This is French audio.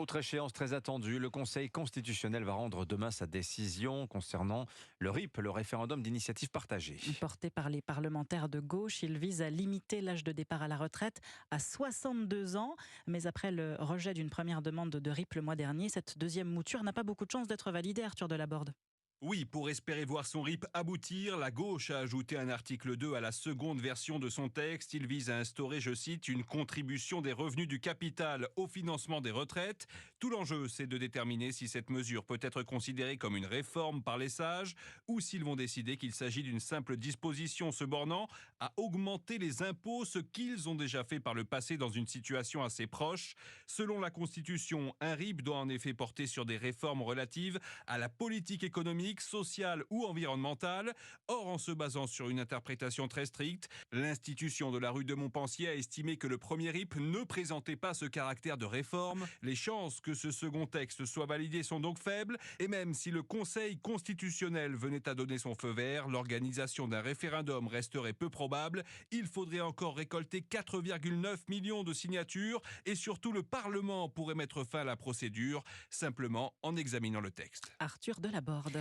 Autre échéance très attendue, le Conseil constitutionnel va rendre demain sa décision concernant le RIP, le référendum d'initiative partagée. Porté par les parlementaires de gauche, il vise à limiter l'âge de départ à la retraite à 62 ans. Mais après le rejet d'une première demande de RIP le mois dernier, cette deuxième mouture n'a pas beaucoup de chances d'être validée, Arthur Delaborde. Oui, pour espérer voir son RIP aboutir, la gauche a ajouté un article 2 à la seconde version de son texte. Il vise à instaurer, je cite, une contribution des revenus du capital au financement des retraites. Tout l'enjeu, c'est de déterminer si cette mesure peut être considérée comme une réforme par les sages ou s'ils vont décider qu'il s'agit d'une simple disposition se bornant à augmenter les impôts, ce qu'ils ont déjà fait par le passé dans une situation assez proche. Selon la Constitution, un RIP doit en effet porter sur des réformes relatives à la politique économique, sociale ou environnementale. Or, en se basant sur une interprétation très stricte, l'institution de la rue de Montpensier a estimé que le premier RIP ne présentait pas ce caractère de réforme. Les chances que ce second texte soit validé sont donc faibles, et même si le Conseil constitutionnel venait à donner son feu vert, l'organisation d'un référendum resterait peu probable. Il faudrait encore récolter 4,9 millions de signatures, et surtout le Parlement pourrait mettre fin à la procédure, simplement en examinant le texte. Arthur Delaborde.